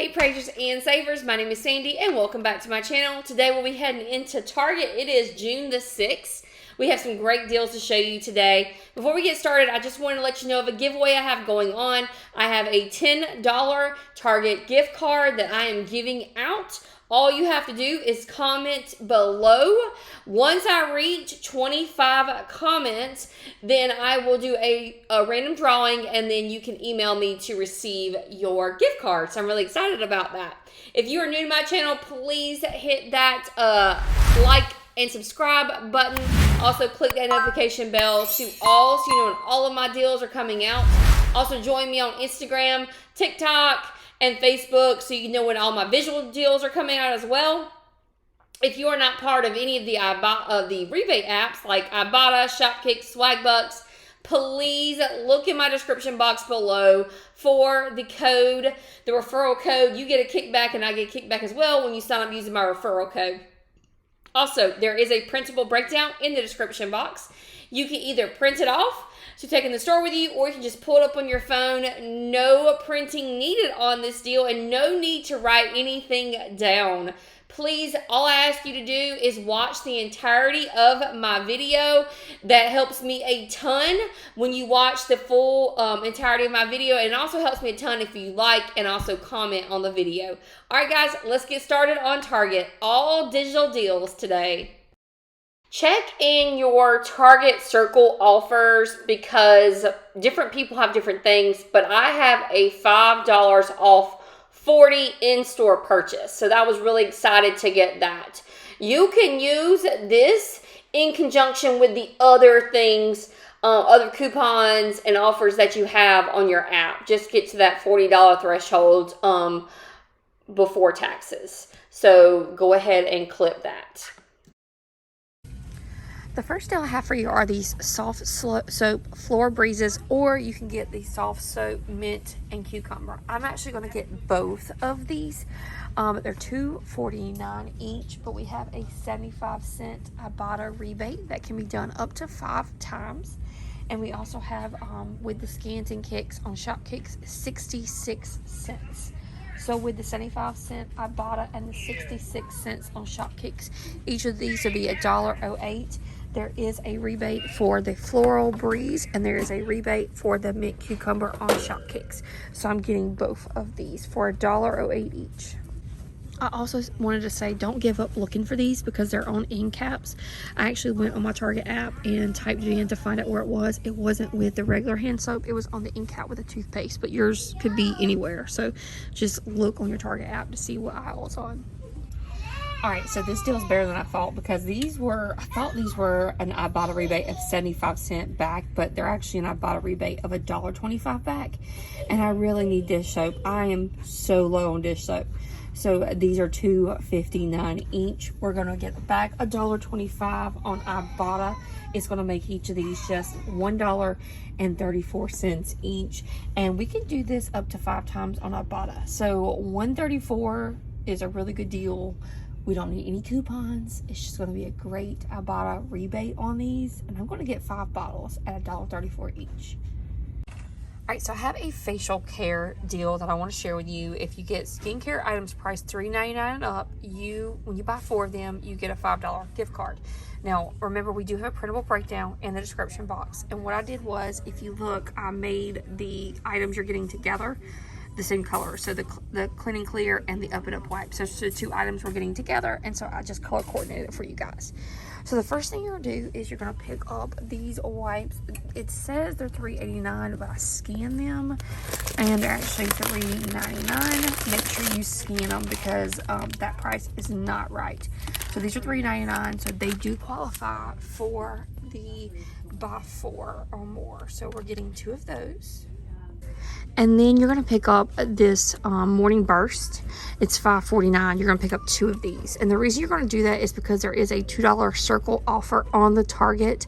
Hey praisers and savers, my name is Sandy and welcome back to my channel. Today we'll be heading into Target. It is June the 6th. We have some great deals to show you today. Before we get started, I just want to let you know of a giveaway I have going on. I have a $10 Target gift card that I am giving out. All you have to do is comment below. Once I reach 25 comments, then I will do a random drawing and then you can email me to receive your gift card. So I'm really excited about that. If you are new to my channel, please hit that like and subscribe button. Also click that notification bell to all so you know when all of my deals are coming out. Also join me on Instagram, TikTok, and Facebook so you know when all my visual deals are coming out as well. If you are not part of any of the rebate apps like IBOTTA, Shopkicks, Swagbucks, please look in my description box below for the code, the referral code. You get a kickback and I get a kickback as well when you sign up using my referral code. Also, there is a printable breakdown in the description box. You can either print it off to take in the store with you, or you can just pull it up on your phone. No printing needed on this deal and no need to write anything down. Please, all I ask you to do is watch the entirety of my video. That helps me a ton when you watch the full entirety of my video, and it also helps me a ton if you like and also comment on the video. All right, guys, let's get started on Target. All digital deals today. Check in your Target Circle offers because different people have different things, but I have a $5 off 40 in-store purchase. So that was really excited to get that. You can use this in conjunction with the other things, other coupons and offers that you have on your app. Just get to that $40 threshold before taxes. So go ahead and clip that. The first deal I have for you are these soft soap floor breezes, or you can get the soft soap mint and cucumber. I'm actually going to get both of these. They're $2.49 each, but we have a 75-cent IBOTTA rebate that can be done up to 5 times. And we also have, with the scans and kicks on Shopkicks, 66 cents. So with the 75-cent IBOTTA and the 66 cents on Shopkicks, each of these will be $1.08. There is a rebate for the floral breeze, and there is a rebate for the mint cucumber on Shopkicks. So I'm getting both of these for $1.08 each. I also wanted to say, don't give up looking for these because they're on end caps. I actually went on my Target app and typed it in to find out where it was. It wasn't with the regular hand soap. It was on the end cap with a toothpaste, but yours could be anywhere. So just look on your Target app to see what aisle it's on. All right, so this deal is better than I thought because I thought these were an IBOTTA rebate of 75 cents back, but they're actually an IBOTTA rebate of $1.25 back. And I really need dish soap. I am so low on dish soap. So these are $2.59 each. We're gonna get back $1.25 on IBOTTA. It's gonna make each of these just $1.34 each. And we can do this up to 5 times on IBOTTA. So $1.34 is a really good deal. We don't need any coupons. It's just going to be a great IBOTTA rebate on these. And I'm going to get 5 bottles at $1.34 each. Alright, so I have a facial care deal that I want to share with you. If you get skincare items priced $3.99 and up, when you buy 4 of them, you get a $5 gift card. Now, remember, we do have a printable breakdown in the description box. And what I did was, if you look, I made the items you're getting together the same color, so the Clean and Clear and the Up and Up wipe. So it's the 2 items we're getting together, and so I just color coordinated it for you guys. So the first thing you're gonna do is you're gonna pick up these wipes. It says they're $3.89, but I scanned them and they're actually $3.99. Make sure you scan them because that price is not right. So these are $3.99, so they do qualify for the buy 4 or more. So we're getting 2 of those. And then you're going to pick up this Morning Burst. It's $5.49. You're going to pick up 2 of these. And the reason you're going to do that is because there is a $2 Circle offer on the Target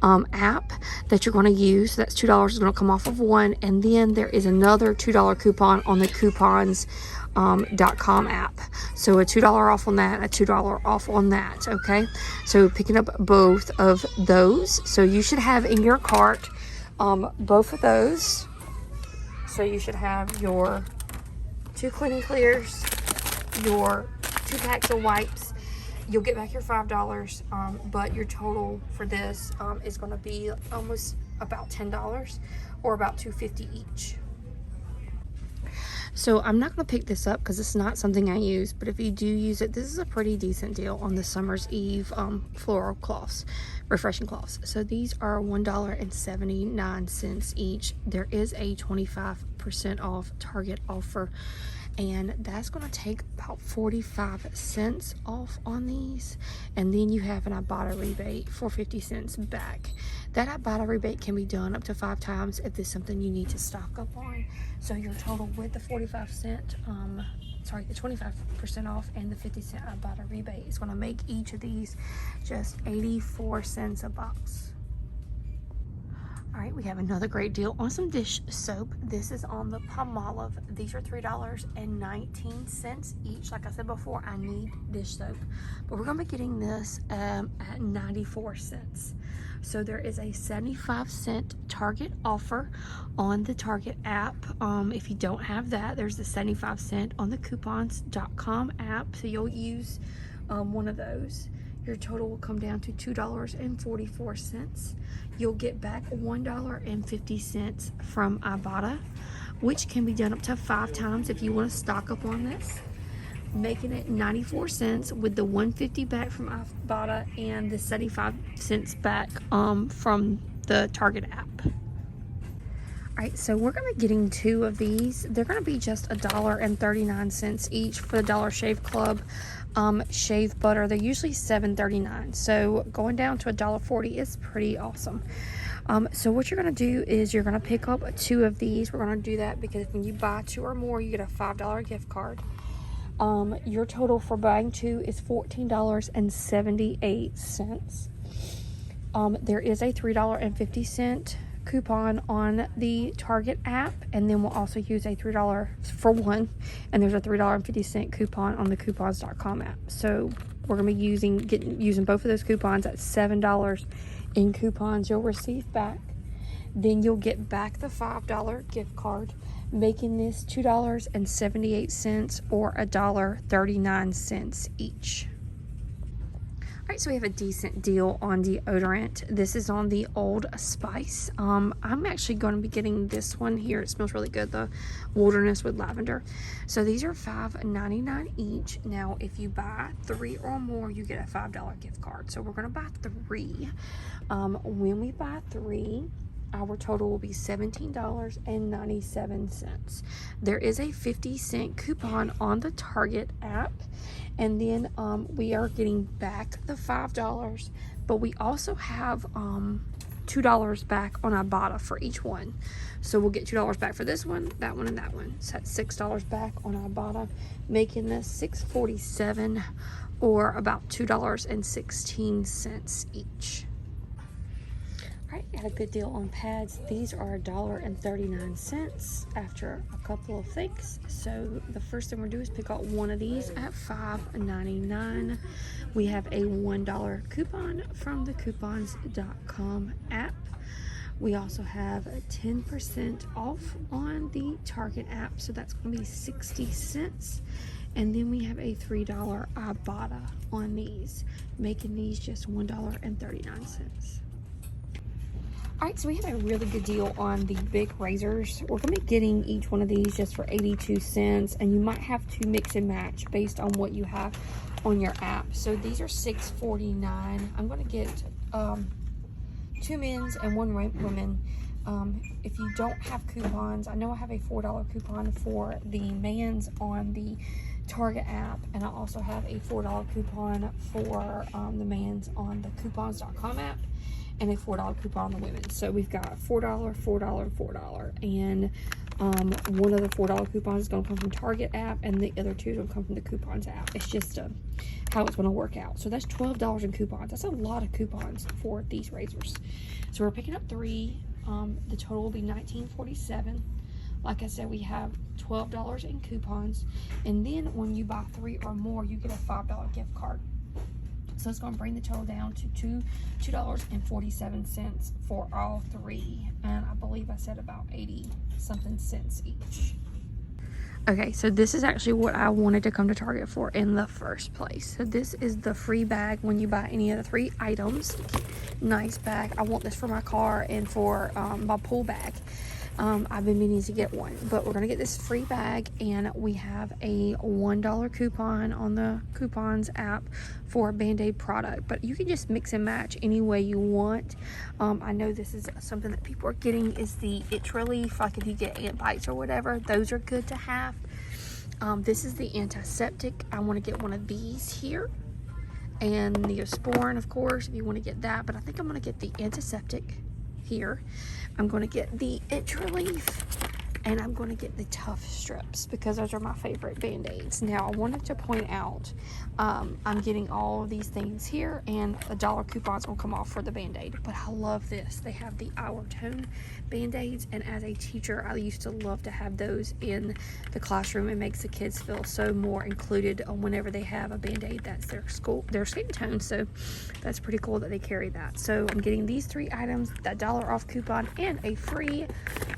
app that you're going to use. So that's $2 is going to come off of one. And then there is another $2 coupon on the coupons.com app. So a $2 off on that, a $2 off on that. Okay. So picking up both of those. So you should have in your cart both of those. So you should have your 2 clean and clears, your 2 packs of wipes. You'll get back your $5, but your total for this is going to be almost about $10 or about $2.50 each. So I'm not going to pick this up because it's not something I use, but if you do use it, this is a pretty decent deal on the Summer's Eve floral cloths, refreshing cloths. So these are $1.79 each. There is a 25% off Target offer, and that's going to take about 45 cents off on these, and then you have an IBOTTA rebate for 50 cents back. That IBOTTA rebate can be done up to 5 times if there's something you need to stock up on. So your total with the the 25% off and the 50-cent IBOTTA rebate is going to make each of these just 84 cents a box. All right, we have another great deal on some dish soap. This is on the Palmolive. These are $3.19 each. Like I said before, I need dish soap, but we're going to be getting this at 94 cents. So there is a 75-cent Target offer on the Target app. If you don't have that, there's the 75-cent on the coupons.com app. So you'll use one of those. Your total will come down to $2.44. You'll get back $1.50 from IBOTTA, which can be done up to 5 times if you want to stock up on this, making it 94 cents with the $1.50 back from IBOTTA and the 75 cents back from the Target app. All right, so we're going to be getting 2 of these. They're going to be just $1.39 each for the Dollar Shave Club shave butter. They're usually $7.39, so going down to $1.40 is pretty awesome. So what you're going to do is you're going to pick up 2 of these. We're going to do that because when you buy 2 or more, you get a $5 gift card. Your total for buying 2 is $14.78. There is a $3.50 coupon on the Target app, and then we'll also use a $3 for 1, and there's a $3.50 coupon on the coupons.com app. So we're gonna be using both of those coupons at $7 in coupons you'll receive back. Then you'll get back the $5 gift card, making this $2.78 or $1.39 each. All right, so we have a decent deal on deodorant. This is on the Old Spice. I'm actually going to be getting this one here. It smells really good, the Wilderness with Lavender. So these are $5.99 each. Now, if you buy 3 or more, you get a $5 gift card. So we're going to buy 3. When we buy 3, our total will be $17.97. There is a 50-cent coupon on the Target app, and then we are getting back the $5, but we also have $2 back on IBOTTA for each one. So we'll get $2 back for this one, that one, and that one. So that's $6 back on IBOTTA, making this $6.47 or about $2.16 each. Alright, got a good deal on pads. These are $1.39 after a couple of things. So the first thing we're going to do is pick out one of these at $5.99. We have a $1 coupon from the coupons.com app. We also have a 10% off on the Target app, so that's going to be 60 cents. And then we have a $3 IBOTTA on these, making these just $1.39. Alright, so we have a really good deal on the big razors. We're going to be getting each one of these just for 82 cents, and you might have to mix and match based on what you have on your app. So these are $6.49. I'm going to get 2 men's and 1 women. If you don't have coupons, I know I have a $4 coupon for the men's on the Target app, and I also have a $4 coupon for the men's on the coupons.com app, and a $4 coupon on the women. So we've got $4, $4, and $4. And one of the $4 coupons is going to come from Target app, and the other 2 is going to come from the coupons app. It's just how it's going to work out. So that's $12 in coupons. That's a lot of coupons for these razors. So we're picking up 3. The total will be $19.47. Like I said, we have $12 in coupons. And then when you buy 3 or more, you get a $5 gift card. So it's going to bring the total down to $2.47 for all 3. And I believe I said about 80 something cents each. Okay, so this is actually what I wanted to come to Target for in the first place. So this is the free bag when you buy any of the 3 items. Nice bag. I want this for my car and for my pool bag. I've been meaning to get one, but we're gonna get this free bag, and we have a $1 coupon on the coupons app for a BandAid product, but you can just mix and match any way you want. I know this is something that people are getting is the itch relief, like if you get ant bites or whatever, those are good to have. This is the antiseptic. I want to get one of these here, and Neosporin, of course, if you want to get that, but I think I'm going to get the antiseptic here. I'm going to get the itch relief, and I'm going to get the tough strips because those are my favorite Band-Aids. Now, I wanted to point out I'm getting all of these things here, and a $1 coupons will come off for the Band-Aid, but I love this. They have the Hour Tone Band-Aids, and as a teacher, I used to love to have those in the classroom. It makes the kids feel so more included whenever they have a Band-Aid that's their skin tone, so that's pretty cool that they carry that. So I'm getting these 3 items, that $1 off coupon, and a free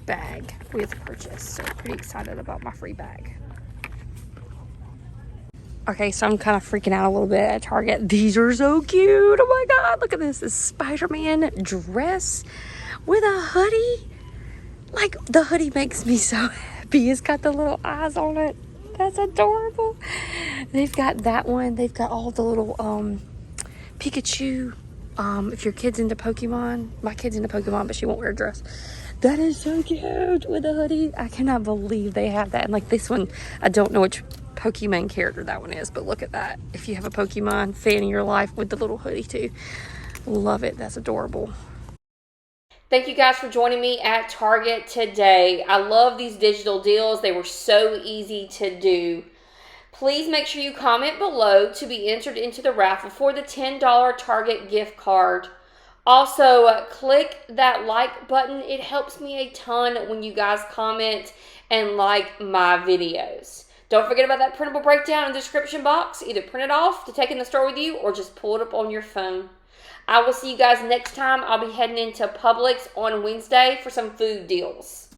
bag with purchase. So pretty excited about my free bag. Okay, so I'm kind of freaking out a little bit at Target. These are so cute. Oh my God, look at this. This Spider-Man dress with a hoodie. Like, the hoodie makes me so happy. It's got the little eyes on it. That's adorable. They've got that one. They've got all the little Pikachu. If your kid's into Pokemon. My kid's into Pokemon, but she won't wear a dress. That is so cute with a hoodie. I cannot believe they have that. And like this one, I don't know which Pokemon character that one is, but look at that. If you have a Pokemon fan in your life with the little hoodie too. Love it. That's adorable. Thank you guys for joining me at Target today. I love these digital deals. They were so easy to do. Please make sure you comment below to be entered into the raffle for the $10 Target gift card. Also, click that like button. It helps me a ton when you guys comment and like my videos. Don't forget about that printable breakdown in the description box. Either print it off to take in the store with you or just pull it up on your phone. I will see you guys next time. I'll be heading into Publix on Wednesday for some food deals.